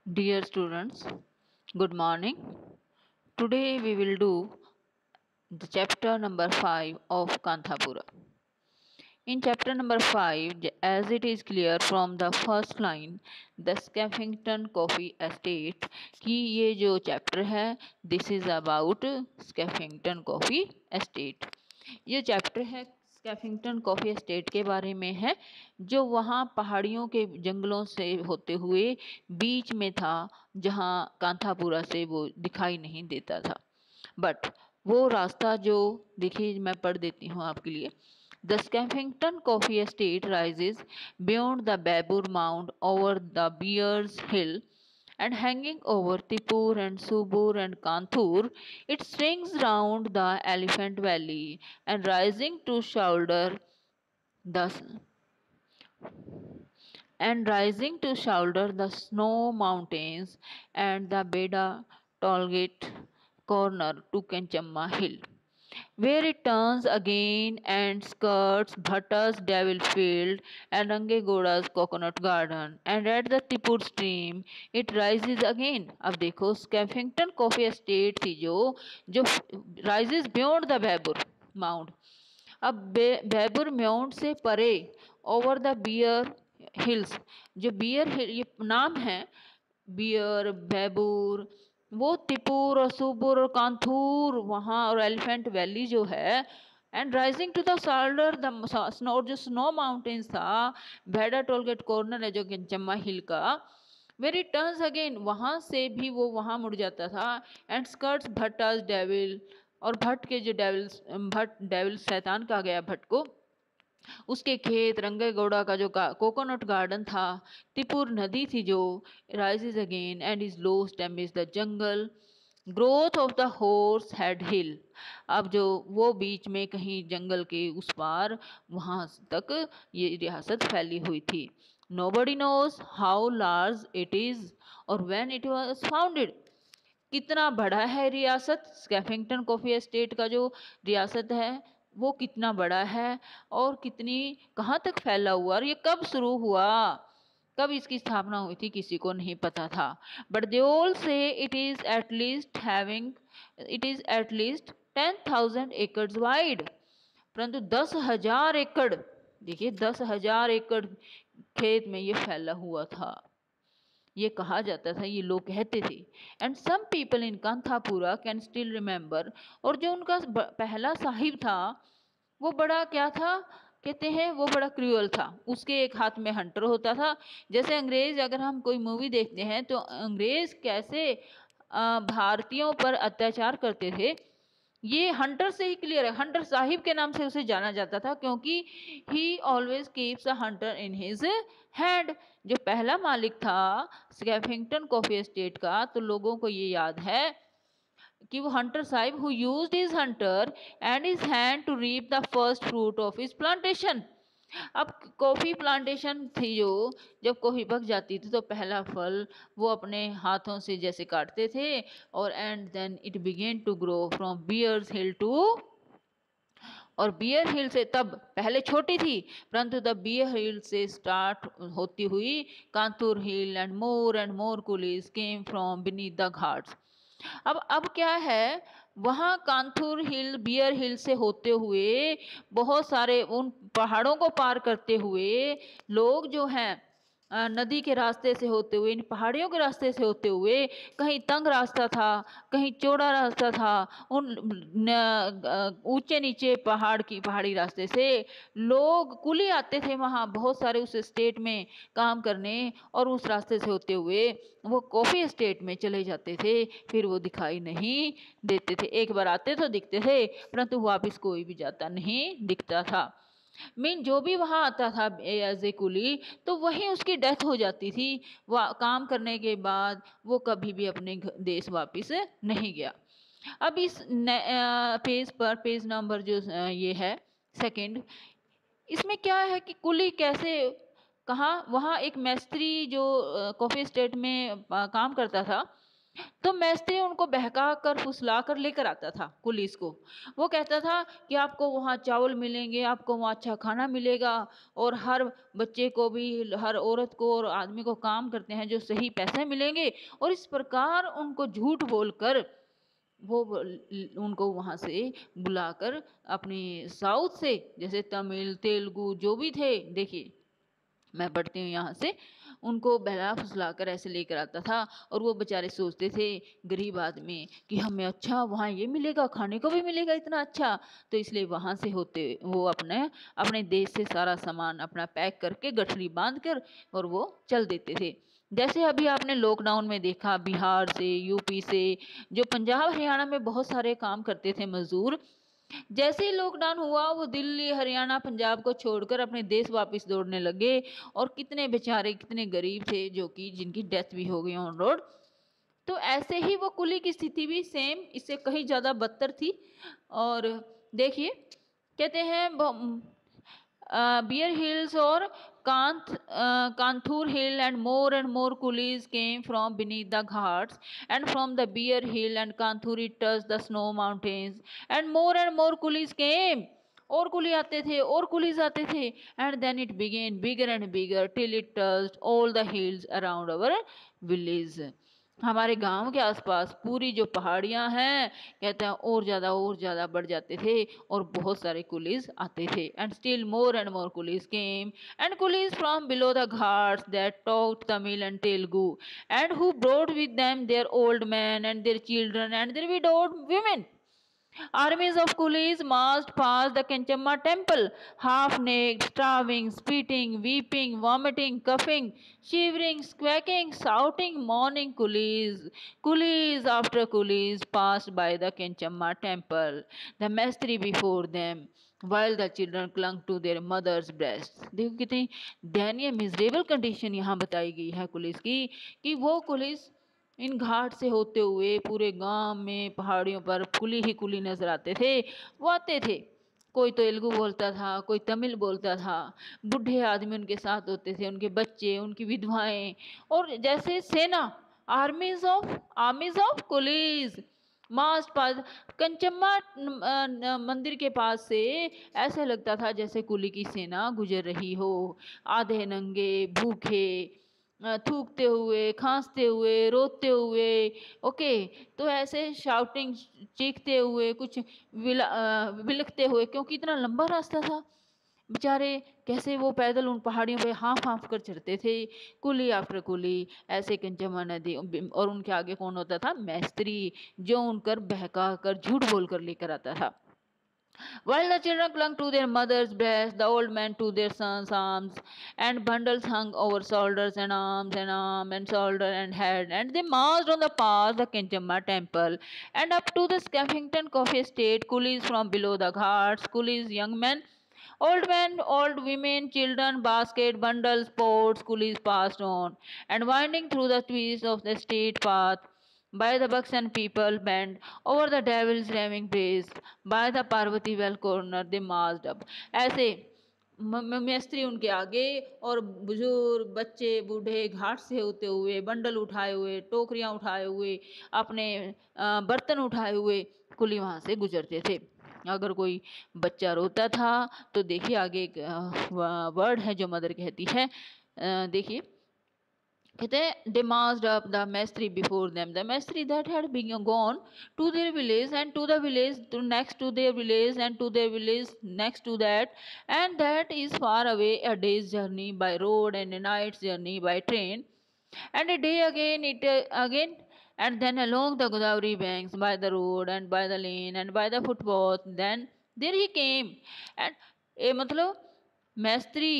Dear students, good morning. Today we will do the chapter number 5 of Kanthapura. In chapter number 5, as it is clear from the first line, the Skeffington Coffee Estate, कि ये जो chapter है, this is about Skeffington Coffee Estate. ये chapter है स्कैफिंगटन coffee estate के बारे में है, जो वहाँ पहाड़ियों के जंगलों से होते हुए बीच में था, जहाँ कांथापुरा से वो दिखाई नहीं देता था। बट वो रास्ता जो, देखिए मैं पढ़ देती हूँ आपके लिए। The Scaffington coffee estate rises beyond the Babbur mount over the Bears Hill and hanging over Tipur and Subur and Kanthur, it swings round the Elephant Valley and the rising to shoulder the snow mountains and the Beda Tollgate corner to Kenchamma Hill, where it turns again and skirts Bhatta's Devil Field and Rangegoda's Coconut Garden, and at the Tipur stream it rises again. अब देखो स्कैफिंगटन coffee estate थी जो rises beyond the Babur Mound. अब बैबुर mount से परे over the beer hills, जो beer हिल ये नाम है, बियर बैबुर, वो तिपुर और सुपुर और कांथूर वहाँ और एलिफेंट वैली जो है, and rising to the shoulder the snow, जो स्नो माउंटेन्स था, भेड़ा टोलगेट कॉर्नर है जो चम्मा हिल का, वेर इट टर्न्स अगेन, वहाँ से भी वो वहाँ मुड़ जाता था, एंड स्कर्ट्स भट्टास डेविल, और भट्ट के जो डेविल शैतान कहा गया भट्ट को, उसके खेत, रंगेगौड़ा का जो कोकोनट गार्डन था, तिपुर नदी थी जो rises again and is low stem is the jungle, growth of the Horse Head Hill. अब जो वो बीच में कहीं जंगल के उस पार वहाँ तक ये रियासत फैली हुई थी। Nobody knows how large it is और व्हेन इट वाज फाउंडेड, कितना बड़ा है रियासत, स्कैफिंगटन कॉफी एस्टेट का जो रियासत है वो कितना बड़ा है और कितनी कहाँ तक फैला हुआ, और ये कब शुरू हुआ, कब इसकी स्थापना हुई थी, किसी को नहीं पता था। बट दे ऑल से इट इज एट लीस्ट 10,000 एकड़ वाइड, परंतु 10,000 एकड़, देखिए 10,000 एकड़ खेत में ये फैला हुआ था, ये कहा जाता था, ये लोग कहते थे। And some people in Kanthapura can still remember, और जो उनका पहला साहिब था वो बड़ा क्या था, कहते हैं वो बड़ा क्रूअल था, उसके एक हाथ में हंटर होता था। जैसे अंग्रेज, अगर हम कोई मूवी देखते हैं तो अंग्रेज कैसे भारतीयों पर अत्याचार करते थे, ये हंटर से ही क्लियर है। हंटर साहिब के नाम से उसे जाना जाता था, क्योंकि ही always keeps a Hunter in his hand. जो पहला मालिक था स्कैफिंगटन कॉफी एस्टेट का, तो लोगों को ये याद है कि वो Hunter sahib who used his hunter and his hand to reap the first fruit of his plantation. अब कॉफ़ी प्लांटेशन थी जो, जब कॉफ़ी पक जाती थी तो पहला फल वो अपने हाथों से जैसे काटते थे, और and then it began to grow from Bear's Hill to, और बियर हिल से तब पहले छोटी थी, परंतु द बियर हिल से स्टार्ट होती हुई Kantur Hill and more coolies came from beneath the Ghats. अब क्या है, वहाँ कांथुर हिल बियर हिल से होते हुए बहुत सारे उन पहाड़ों को पार करते हुए लोग जो हैं नदी के रास्ते से होते हुए, इन पहाड़ियों के रास्ते से होते हुए, कहीं तंग रास्ता था, कहीं चौड़ा रास्ता था, उन ऊंचे नीचे पहाड़ी रास्ते से लोग कुली आते थे वहाँ बहुत सारे उस स्टेट में काम करने, और उस रास्ते से होते हुए वो कॉफ़ी स्टेट में चले जाते थे, फिर वो दिखाई नहीं देते थे। एक बार आते तो दिखते थे, परंतु वापस कोई भी जाता नहीं दिखता था। मीन जो भी वहाँ आता था एज ए कुली, तो वहीं उसकी डेथ हो जाती थी। वह काम करने के बाद वो कभी भी अपने देश वापस नहीं गया। अब इस पेज पर, पेज नंबर जो ये है सेकंड, इसमें क्या है कि कुली कैसे, कहाँ, वहाँ एक मैस्त्री जो कॉफ़ी स्टेट में काम करता था, तो मैस्त्री उनको बहका कर फुसला कर लेकर आता था पुलिस को। वो कहता था कि आपको वहाँ चावल मिलेंगे, आपको वहाँ अच्छा खाना मिलेगा, और हर बच्चे को भी, हर औरत को और आदमी को काम करते हैं जो सही पैसे मिलेंगे। और इस प्रकार उनको झूठ बोलकर वो उनको वहाँ से बुलाकर अपनी साउथ से, जैसे तमिल तेलुगु जो भी थे, देखिए मैं पढ़ती हूँ यहाँ से, उनको बहला फुसला कर ऐसे लेकर आता था। और वो बेचारे सोचते थे गरीब आदमी कि हमें अच्छा वहाँ ये मिलेगा, खाने को भी मिलेगा इतना अच्छा, तो इसलिए वहाँ से होते वो अपने अपने देश से सारा सामान अपना पैक करके गठरी बांध कर और वो चल देते थे। जैसे अभी आपने लॉकडाउन में देखा, बिहार से, यूपी से, जो पंजाब हरियाणा में बहुत सारे काम करते थे मजदूर, जैसे ही लॉकडाउन हुआ वो दिल्ली हरियाणा पंजाब को छोड़कर अपने देश वापस दौड़ने लगे। और कितने बेचारे, कितने गरीब थे जो कि जिनकी डेथ भी हो गई ऑन रोड। तो ऐसे ही वो कुली की स्थिति भी सेम, इससे कहीं ज़्यादा बदतर थी। और देखिए कहते हैं Bear Hills or Kanthur Hill, and more coolies came from beneath the ghats, and from the Bear Hill and Kanthur it touched the snow mountains, and more coolies came. और कुली आते थे, और कुलीज आते थे, and then it began bigger and bigger till it touched all the hills around our village. हमारे गांव के आसपास पूरी जो पहाड़ियां हैं, कहते हैं और ज़्यादा बढ़ जाते थे, और बहुत सारे कुलीज आते थे। And more coolies came, and coolies from below the Ghats that talked Tamil and Telugu, and who brought with them their old man and their children and their widowed women. Armies of coolies marched past the Kenchamma temple, half naked, starving, spitting, weeping, vomiting, coughing, shivering, quacking, shouting, mourning. Coolies after coolies passed by the Kenchamma temple, the mastery before them, while the children clung to their mother's breasts. देखो कितनी दयनीय miserable condition यहाँ बताई गई है police की, कि वो पुलिस इन घाट से होते हुए पूरे गांव में पहाड़ियों पर कुली ही कुली नजर आते थे। वो आते थे, कोई तेलुगु बोलता था, कोई तमिल बोलता था, बूढ़े आदमी उनके साथ होते थे, उनके बच्चे, उनकी विधवाएं, और जैसे सेना, आर्मीज ऑफ कुलीज मास्ट पास कंचम्मा मंदिर के पास से ऐसे लगता था जैसे कुली की सेना गुजर रही हो, आधे नंगे, भूखे, थूकते हुए, खांसते हुए, रोते हुए। ओके, तो ऐसे शाउटिंग, चीखते हुए, कुछ बिलखते हुए, क्योंकि इतना लंबा रास्ता था। बेचारे कैसे वो पैदल उन पहाड़ियों पे हाँफ हाँफ कर चढ़ते थे, कुली आफ्टर कुली, ऐसे कंचमा नदी। और उनके आगे कौन होता था? मैस्त्री, जो उनकर बहका कर झूठ बोल कर लेकर आता था। While the children clung to their mother's breast, the old men to their sons' arms, and bundles hung over shoulders and arms and arm and shoulder and head, and they marched on the path the Kenchamma temple, and up to the Skeffington Coffee Estate. Coolies from below the ghats, coolies, young men, old women, children, basket, bundles, pots, coolies passed on, and winding through the twists of the state path, by the buxom people bent over the devil's raving praise, by the Parvati well corner they marched up. ऐसे मैस्त्री उनके आगे, और बुजुर्ग, बच्चे, बूढ़े घाट से होते हुए, बंडल उठाए हुए, टोकरियां उठाए हुए, अपने बर्तन उठाए हुए कुली वहां से गुजरते थे। अगर कोई बच्चा रोता था तो देखिए आगे एक वर्ड है जो मदर कहती है, देखिए कहते हैं they marched up the mastery before them, the mastery that had been gone to their village, and to the village to next to their village, and to their village next to that, and that is far away, a day's journey by road and a night's journey by train, and a day again it again, and then along the Godavari banks by the road and by the lane and by the footpath, then there he came। and ये मतलब मैस्त्री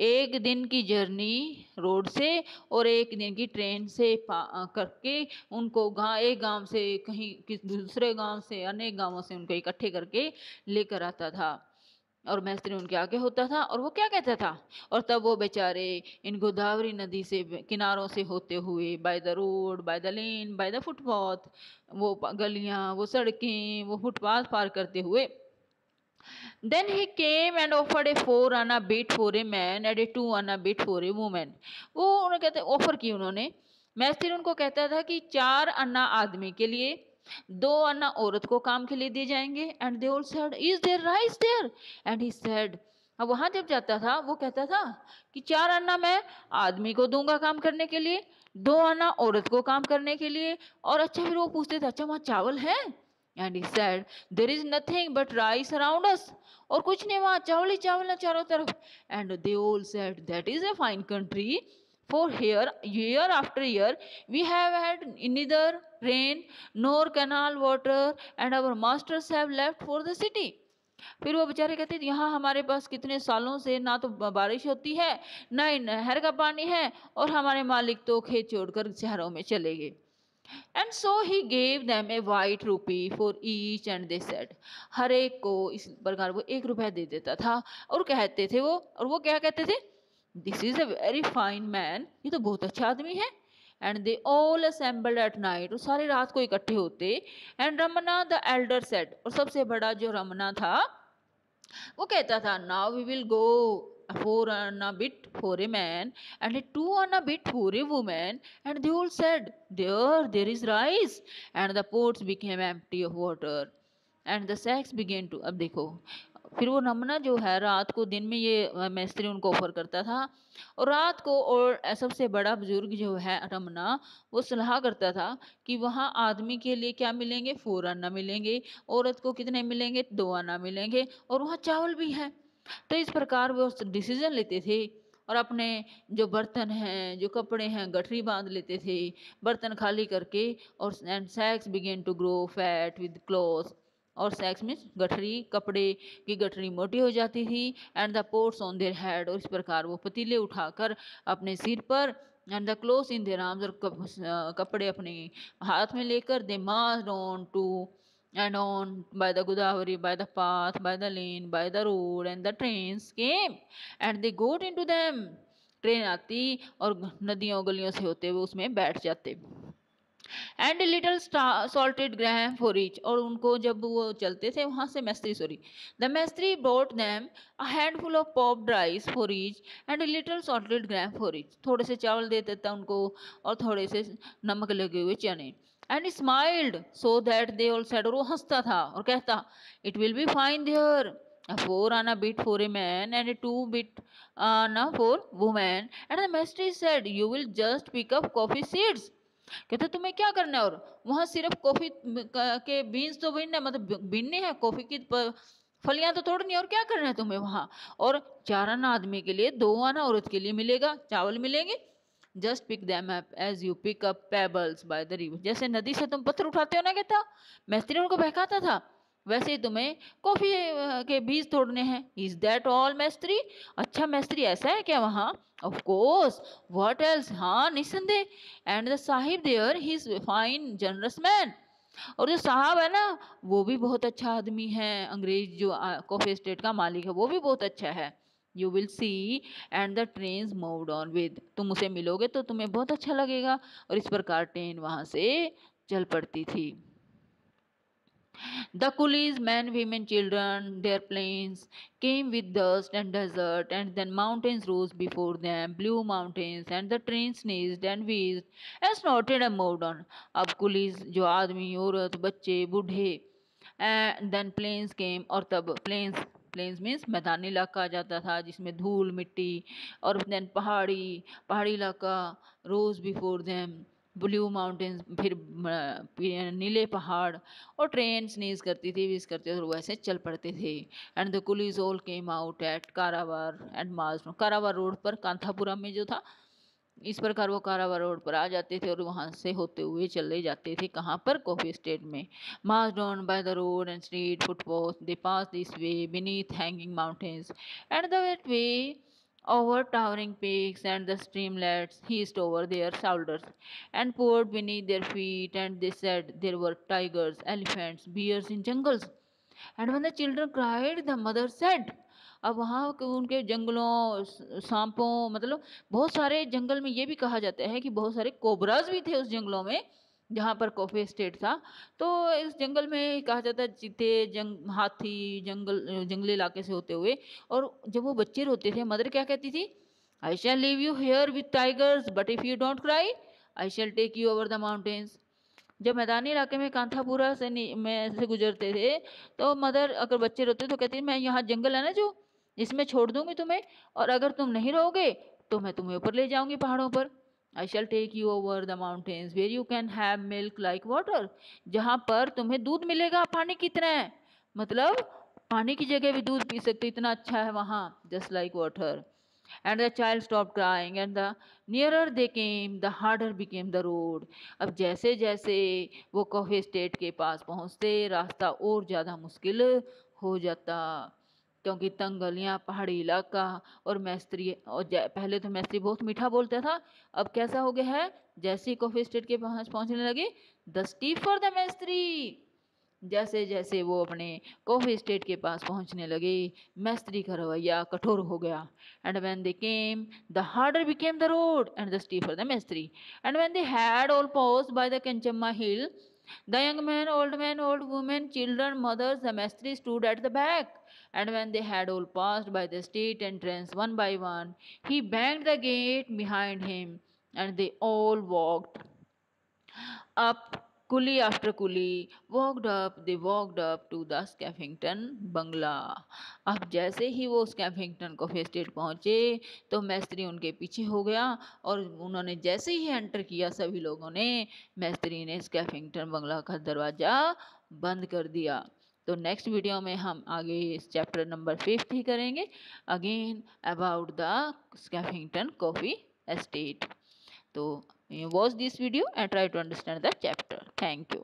एक दिन की journey road से और एक दिन की ट्रेन से करके उनको एक गांव से कहीं किस दूसरे गांव से, अनेक गांवों से उनको इकट्ठे करके लेकर आता था, और मैस्त्री उनके आगे होता था। और वो क्या कहता था? और तब वो बेचारे इन गोदावरी नदी से किनारों से होते हुए, bye the road, by the lane, by the footpath, वो गलियां, वो सड़कें, वो फुटपाथ पार करते हुए, then he came and offered a 4 anna bit for a man and a 2 anna bit for a woman। वो उन्होंने कहते ऑफर की उन्होंने मैस्त्री उनको कहता था कि 4 अन्ना आदमी के लिए, 2 अन्ना औरत को काम के लिए दिए जाएंगे। And they all said is there rice there, and he said, अब वहां जब जाता था वो कहता था कि 4 अन्ना मैं आदमी को दूंगा काम करने के लिए, 2 अन्ना औरत को काम करने के लिए। और अच्छा फिर वो पूछते थे अच्छा वहां चावल है? And he said there is nothing but rice around us, और कुछ नहीं, वहां चावल ही चावल है चारों तरफ। And they all said that is a fine country, for here year after year we have had neither rain nor canal water and our masters have left for the city। फिर वो बेचारे कहते थे यहाँ हमारे पास कितने सालों से ना तो बारिश होती है, ना ही नहर का पानी है, और हमारे मालिक तो खेत छोड़कर शहरों में चले गए। And so he gave them a white rupee for each, and they said, हर एक को इस प्रकार वो 1 रुपया दे देता था, और कहते थे वो, और वो क्या कहते थे, this is a very fine man, ये तो बहुत अच्छा आदमी है। And they all assembled at night, और सारी रात को इकट्ठे होते। And Ramana the elder said, और सबसे बड़ा जो रमना था वो कहता था now we will go 4 anna bit for a man and a 2 anna bit for a woman, and they all said there is rice, and the pots became empty of water and the sacks began to, अब देखो फिर वो नमना जो है रात को, दिन में ये मैस्त्री उनको ऑफर करता था, और रात को, और सबसे बड़ा बुजुर्ग जो है रमना, वो सलाह करता था कि वहाँ आदमी के लिए क्या मिलेंगे, 4 अन्ना मिलेंगे, औरत को कितने मिलेंगे, 2 अन्ना मिलेंगे, और वहाँ चावल भी है। तो इस प्रकार वो डिसीजन लेते थे, और अपने जो बर्तन हैं, जो कपड़े हैं, गठरी बांध लेते थे बर्तन खाली करके, और and sacks began to grow fat with cloth, और सैक्स मीन्स गठरी, कपड़े की गठरी मोटी हो जाती थी। And the pots on their head, और इस प्रकार वो पतीले उठाकर अपने सिर पर, and the clothes in their arms, और कपड़े अपने हाथ में लेकर, they marched on to and on by the Godavari, by the path, by the lane, by the road, and the trains came and they got into them। Train आती और नदियों गलियों से होते हुए उसमें बैठ जाते। And little salted gram for each, और उनको जब वो चलते थे वहाँ से maistry, sorry the maistry brought them a handful of popped rice for each and little salted gram for each, थोड़े से चावल दे देता उनको और थोड़े से नमक लगे हुए चने। And smiled so that they all said, और वो हंसता था और कहता it will be fine there, a 4 anna bit for a man and a 2 bit anna for woman। And the master said you will just pick up coffee seeds, कहते तुम्हें क्या करना है, और वहां सिर्फ कॉफी के बीन्स तो बीनने, मतलब बीनने हैं, कॉफी की फलियां तो तोड़नी है, और क्या करना है तुम्हें वहां। और 4 आना आदमी के लिए, 2 आना औरत के लिए मिलेगा, चावल मिलेंगे। Just pick them up as you pick up pebbles by the river, जैसे नदी से तुम पत्थर उठाते हो ना, कहता मैस्त्री उनको बहकाता था, वैसे ही तुम्हें कॉफी के बीज तोड़ने हैं। इज दैट ऑल मैस्त्री, अच्छा मैस्त्री ऐसा है क्या वहाँ? ऑफ कोर्स, व्हाट एल्स, हाँ निस्संदेह। And the sahib there he is fine generous man, और जो साहब है ना वो भी बहुत अच्छा आदमी है, अंग्रेज जो कॉफी स्टेट का मालिक है वो भी बहुत अच्छा है। You will see and the train moved on with, तुम उसे मिलोगे तो तुम्हें बहुत अच्छा लगेगा। और इस प्रकार ट्रेन वहाँ से चल पड़ती थी। The coolies, men, women, children, their planes came with dust and desert, and then mountains rose before them, blue mountains, and the train sneezed and wheezed and snorted and moved on। अब Coolidge जो आदमी, औरत, बच्चे, बूढ़े, and then planes केम, और तब planes, planes means मैदानी इलाका आ जाता था जिसमें धूल मिट्टी, और देन पहाड़ी इलाका, रोज बिफोर देम ब्लू माउंटेन्स, फिर नीले पहाड़, और ट्रेन स्नीज करती थी, विज करते थे, और वैसे चल पड़ते थे। And the coolies all came out at Karwar and march, Karwar road पर, कांथापुरा में जो था, इस प्रकार वो कारावार रोड पर आ जाते थे और वहाँ से होते हुए चले जाते थे, कहाँ पर? कॉफी स्टेट में। March on by the road and street footpath, they pass this way beneath hanging mountains and the wet way over towering peaks, and the streamlets hissed over their shoulders and poured beneath their feet, and they said there were tigers, elephants, bears in jungles। And when the children cried, the mother said, अब वहाँ उनके जंगलों, सांपों, मतलब बहुत सारे जंगल में, ये भी कहा जाता है कि बहुत सारे कोबराज भी थे उस जंगलों में जहाँ पर कॉफी स्टेट था। तो इस जंगल में कहा जाता है चीते, हाथी, जंगली इलाके से होते हुए, और जब वो बच्चे रोते थे, मदर क्या कहती थी? I shall leave you here with tigers but if you don't cry, I shall take you over the mountains. जब मैदानी इलाके में कांथापुरा से में से गुजरते थे तो मदर, अगर बच्चे रोते तो कहती मैं यहाँ जंगल है ना जो, इसमें छोड़ दूंगी तुम्हें, और अगर तुम नहीं रहोगे तो मैं तुम्हें ऊपर ले जाऊंगी पहाड़ों पर। I shall take you over the mountains where you can have milk like water, जहाँ पर तुम्हें दूध मिलेगा पानी की तरह, मतलब पानी की जगह भी दूध पी सकते, इतना अच्छा है वहाँ, just like water. And the child stopped crying, and the nearer they came, the harder became the road. अब जैसे जैसे वो कॉफी स्टेट के पास पहुंचते, रास्ता और ज़्यादा मुश्किल हो जाता, क्योंकि तंग गलियाँ, पहाड़ी इलाका, और मैस्त्री, और पहले तो मैस्त्री बहुत मीठा बोलता था, अब कैसा हो गया है, जैसे ही कॉफी स्टेट के पास पहुंचने लगे, द स्टीफर द मैस्त्री, जैसे जैसे वो अपने कॉफी स्टेट के पास पहुंचने लगे, मैस्त्री का रवैया कठोर हो गया। And when they came the harder became the road and the stiffer the maistry. And when they had all passed by the Kanchamma hill, the young men, old women, children, mothers, the maestri stood at the back. And when they had all passed by the state entrance one by one, he banged the gate behind him, and they all walked up kuli after kuli, they walked up to the Skeffington बंगला। अब जैसे ही वो स्कैफिंगटन coffee estate पहुंचे तो मैस्त्री उनके पीछे हो गया, और उन्होंने जैसे ही एंटर किया सभी लोगों ने, मैस्त्री ने स्कैफिंगटन बंगला का दरवाज़ा बंद कर दिया। तो नेक्स्ट वीडियो में हम आगे इस चैप्टर नंबर 5 ही करेंगे, again about the Skeffington coffee estate. तो watch this video and try to understand the chapter. Thank you.